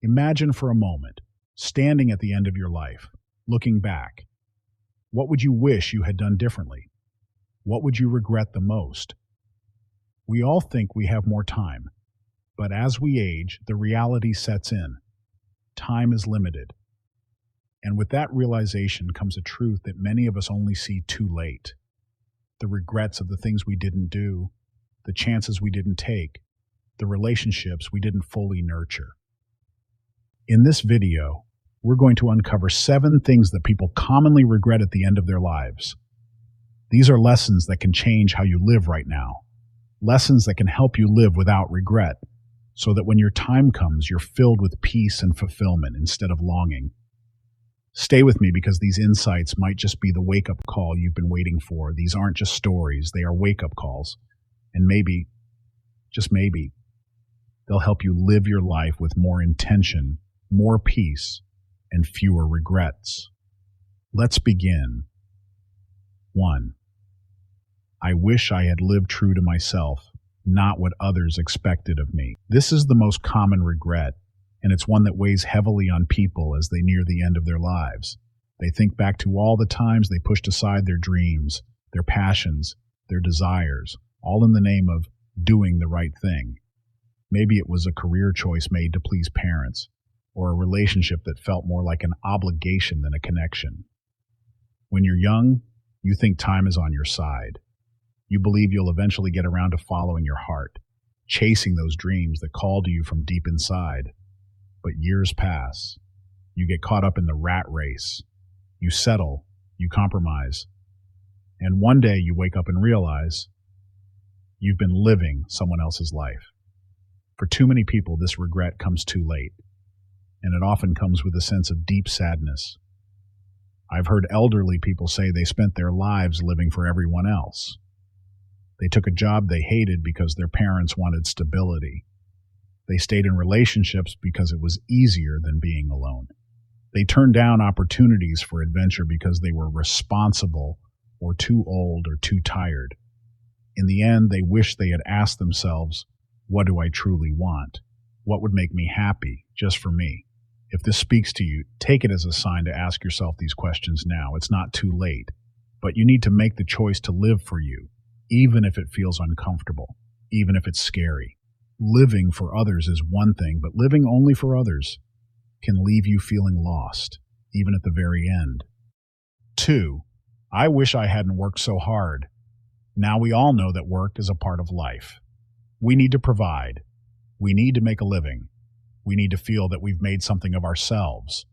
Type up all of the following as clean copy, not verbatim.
Imagine for a moment, standing at the end of your life, looking back. What would you wish you had done differently? What would you regret the most? We all think we have more time, but as we age, the reality sets in. Time is limited. And with that realization comes a truth that many of us only see too late. The regrets of the things we didn't do, the chances we didn't take, the relationships we didn't fully nurture. In this video, we're going to uncover 7 things that people commonly regret at the end of their lives. These are lessons that can change how you live right now. Lessons that can help you live without regret, so that when your time comes, you're filled with peace and fulfillment instead of longing. Stay with me because these insights might just be the wake-up call you've been waiting for. These aren't just stories, they are wake-up calls. And maybe, just maybe, they'll help you live your life with more intention, more peace, and fewer regrets. Let's begin. 1. I wish I had lived true to myself, not what others expected of me. This is the most common regret, and it's one that weighs heavily on people as they near the end of their lives. They think back to all the times they pushed aside their dreams, their passions, their desires, all in the name of doing the right thing. Maybe it was a career choice made to please parents, or a relationship that felt more like an obligation than a connection. When you're young, you think time is on your side. You believe you'll eventually get around to following your heart, chasing those dreams that call to you from deep inside. But years pass. You get caught up in the rat race. You settle, you compromise. And one day you wake up and realize you've been living someone else's life. For too many people, this regret comes too late, and it often comes with a sense of deep sadness. I've heard elderly people say they spent their lives living for everyone else. They took a job they hated because their parents wanted stability. They stayed in relationships because it was easier than being alone. They turned down opportunities for adventure because they were responsible or too old or too tired. In the end, they wished they had asked themselves, what do I truly want? What would make me happy, just for me? If this speaks to you, take it as a sign to ask yourself these questions now. It's not too late, but you need to make the choice to live for you, even if it feels uncomfortable, even if it's scary. Living for others is one thing, but living only for others can leave you feeling lost, even at the very end. 2. I wish I hadn't worked so hard. Now we all know that work is a part of life. We need to provide. We need to make a living. We need to feel that we've made something of ourselves.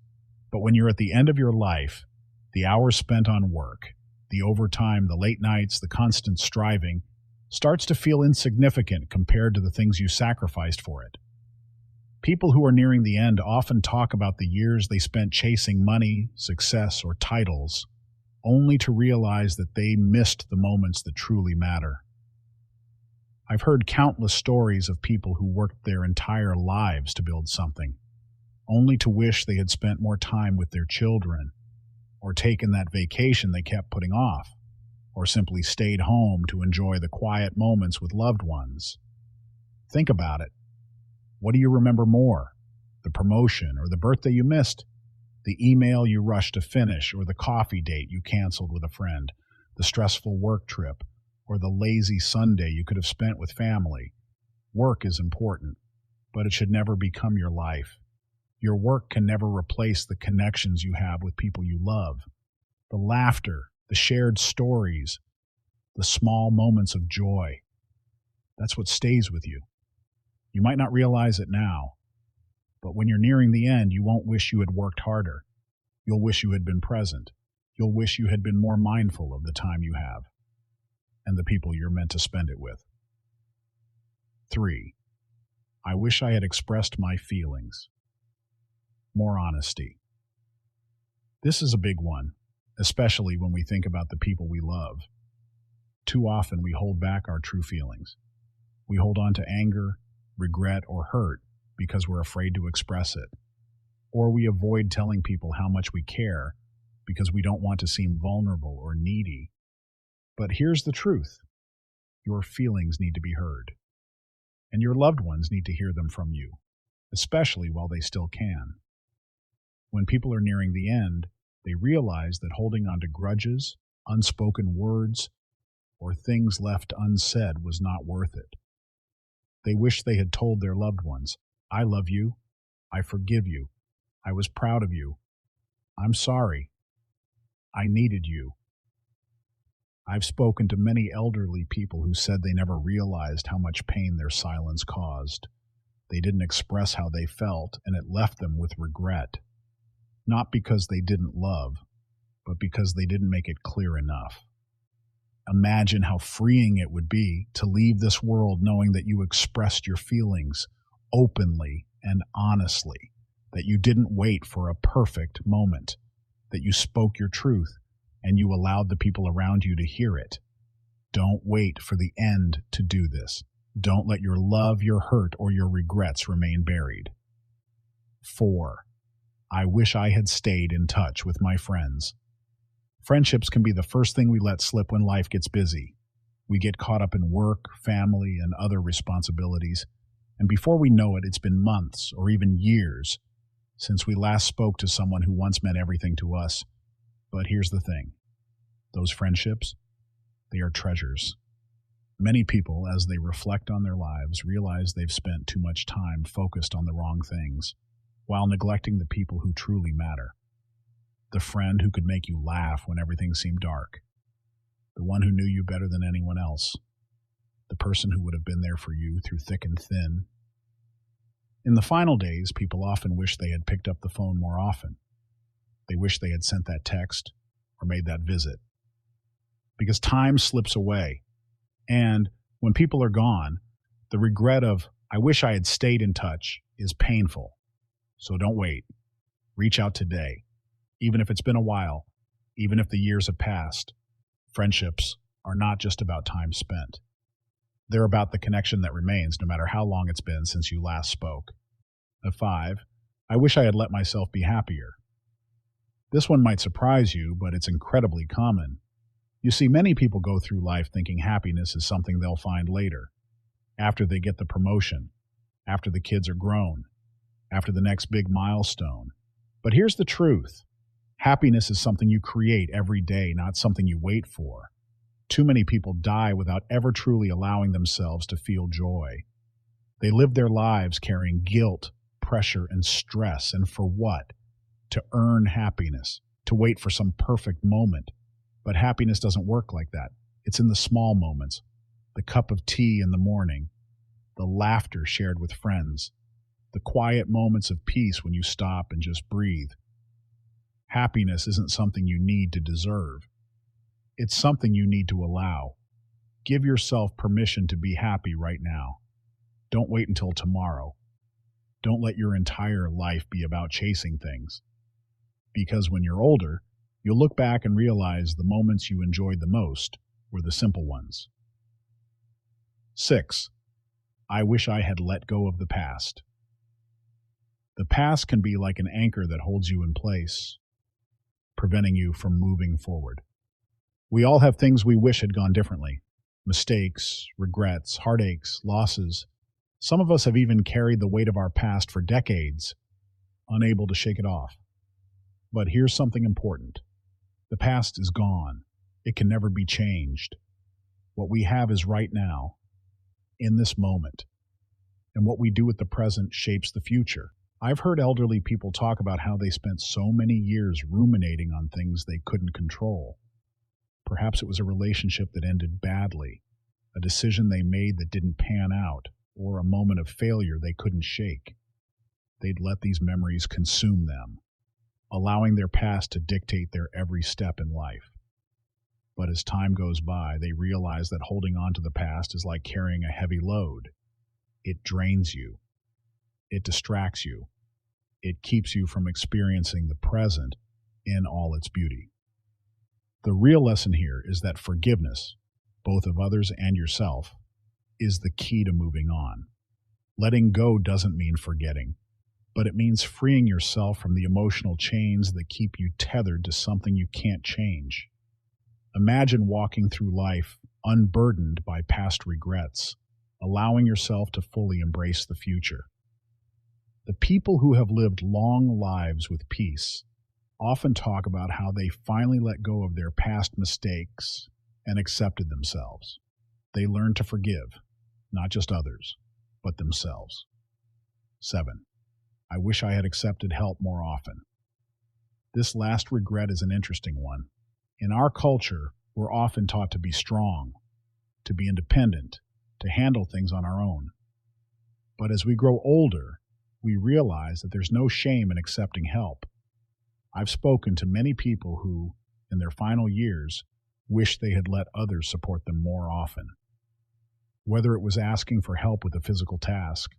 But when you're at the end of your life, the hours spent on work, the overtime, the late nights, the constant striving, starts to feel insignificant compared to the things you sacrificed for it. People who are nearing the end often talk about the years they spent chasing money, success, or titles, only to realize that they missed the moments that truly matter. I've heard countless stories of people who worked their entire lives to build something, only to wish they had spent more time with their children, or taken that vacation they kept putting off, or simply stayed home to enjoy the quiet moments with loved ones. Think about it. What do you remember more? The promotion or the birthday you missed? The email you rushed to finish or the coffee date you canceled with a friend? The stressful work trip or the lazy Sunday you could have spent with family? Work is important, but it should never become your life. Your work can never replace the connections you have with people you love. The laughter, the shared stories, the small moments of joy. That's what stays with you. You might not realize it now, but when you're nearing the end, you won't wish you had worked harder. You'll wish you had been present. You'll wish you had been more mindful of the time you have and the people you're meant to spend it with. 3. I wish I had expressed my feelings. More honesty. This is a big one, especially when we think about the people we love. Too often we hold back our true feelings. We hold on to anger, regret, or hurt because we're afraid to express it. Or we avoid telling people how much we care because we don't want to seem vulnerable or needy. But here's the truth. Your feelings need to be heard. And your loved ones need to hear them from you. especially while they still can. When people are nearing the end, they realize that holding on to grudges, unspoken words, or things left unsaid was not worth it. They wish they had told their loved ones, "I love you, I forgive you, I was proud of you, I'm sorry, I needed you." I've spoken to many elderly people who said they never realized how much pain their silence caused. They didn't express how they felt, and it left them with regret. Not because they didn't love, but because they didn't make it clear enough. Imagine how freeing it would be to leave this world knowing that you expressed your feelings openly and honestly, that you didn't wait for a perfect moment, that you spoke your truth and you allowed the people around you to hear it. Don't wait for the end to do this. Don't let your love, your hurt, or your regrets remain buried. 4. I wish I had stayed in touch with my friends. Friendships can be the first thing we let slip when life gets busy. We get caught up in work, family, and other responsibilities, and before we know it, it's been months or even years since we last spoke to someone who once meant everything to us. But here's the thing. Those friendships, they are treasures. Many people, as they reflect on their lives, realize they've spent too much time focused on the wrong things, while neglecting the people who truly matter. The friend who could make you laugh when everything seemed dark. The one who knew you better than anyone else. The person who would have been there for you through thick and thin. In the final days, people often wish they had picked up the phone more often. They wish they had sent that text or made that visit. Because time slips away. And when people are gone, the regret of, "I wish I had stayed in touch," is painful. So don't wait. Reach out today. Even if it's been a while, even if the years have passed, friendships are not just about time spent. They're about the connection that remains no matter how long it's been since you last spoke. 5. I wish I had let myself be happier. This one might surprise you, but it's incredibly common. You see, many people go through life thinking happiness is something they'll find later, after they get the promotion, after the kids are grown, after the next big milestone. But here's the truth. Happiness is something you create every day, not something you wait for. Too many people die without ever truly allowing themselves to feel joy. They live their lives carrying guilt, pressure, and stress. And for what? To earn happiness, to wait for some perfect moment. But happiness doesn't work like that. It's in the small moments, the cup of tea in the morning, the laughter shared with friends, the quiet moments of peace when you stop and just breathe. Happiness isn't something you need to deserve. It's something you need to allow. Give yourself permission to be happy right now. Don't wait until tomorrow. Don't let your entire life be about chasing things. Because when you're older, you'll look back and realize the moments you enjoyed the most were the simple ones. 6. I wish I had let go of the past. The past can be like an anchor that holds you in place, preventing you from moving forward. We all have things we wish had gone differently. Mistakes, regrets, heartaches, losses. Some of us have even carried the weight of our past for decades, unable to shake it off. But here's something important. The past is gone. It can never be changed. What we have is right now, in this moment. And what we do with the present shapes the future. I've heard elderly people talk about how they spent so many years ruminating on things they couldn't control. Perhaps it was a relationship that ended badly, a decision they made that didn't pan out, or a moment of failure they couldn't shake. They'd let these memories consume them, allowing their past to dictate their every step in life. But as time goes by, they realize that holding on to the past is like carrying a heavy load. It drains you. It distracts you. It keeps you from experiencing the present in all its beauty. The real lesson here is that forgiveness, both of others and yourself, is the key to moving on. Letting go doesn't mean forgetting, but it means freeing yourself from the emotional chains that keep you tethered to something you can't change. Imagine walking through life unburdened by past regrets, allowing yourself to fully embrace the future. The people who have lived long lives with peace often talk about how they finally let go of their past mistakes and accepted themselves. They learned to forgive, not just others, but themselves. 7. I wish I had accepted help more often. This last regret is an interesting one. In our culture, we're often taught to be strong, to be independent, to handle things on our own. But as we grow older, we realize that there's no shame in accepting help. I've spoken to many people who, in their final years, wish they had let others support them more often. Whether it was asking for help with a physical task,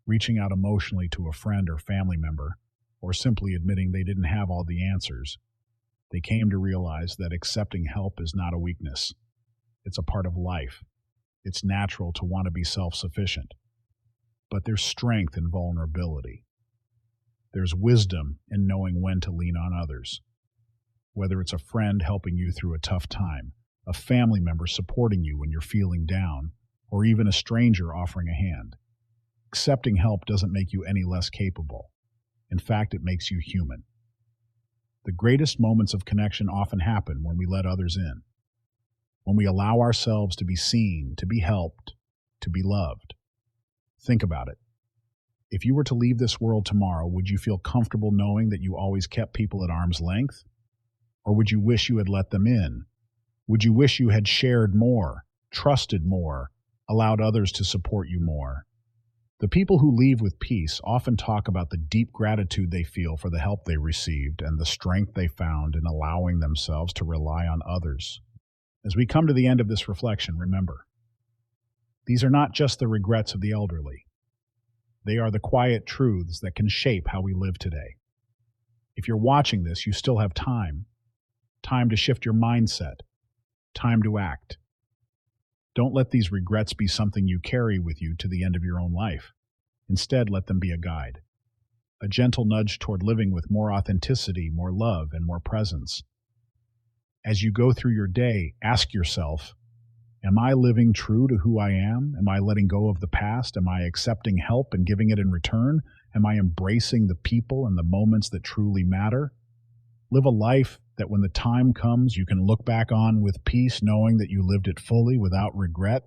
reaching out emotionally to a friend or family member, or simply admitting they didn't have all the answers, they came to realize that accepting help is not a weakness. It's a part of life. It's natural to want to be self-sufficient. But there's strength in vulnerability. There's wisdom in knowing when to lean on others. Whether it's a friend helping you through a tough time, a family member supporting you when you're feeling down, or even a stranger offering a hand. Accepting help doesn't make you any less capable. In fact, it makes you human. The greatest moments of connection often happen when we let others in, when we allow ourselves to be seen, to be helped, to be loved. Think about it. If you were to leave this world tomorrow, would you feel comfortable knowing that you always kept people at arm's length? Or would you wish you had let them in? Would you wish you had shared more, trusted more, allowed others to support you more? The people who leave with peace often talk about the deep gratitude they feel for the help they received and the strength they found in allowing themselves to rely on others. As we come to the end of this reflection, remember, these are not just the regrets of the elderly. They are the quiet truths that can shape how we live today. If you're watching this, you still have time. Time to shift your mindset. Time to act. Don't let these regrets be something you carry with you to the end of your own life. Instead, let them be a guide, a gentle nudge toward living with more authenticity, more love, and more presence. As you go through your day, ask yourself, am I living true to who I am? Am I letting go of the past? Am I accepting help and giving it in return? Am I embracing the people and the moments that truly matter? Live a life that when the time comes, you can look back on with peace, knowing that you lived it fully without regret.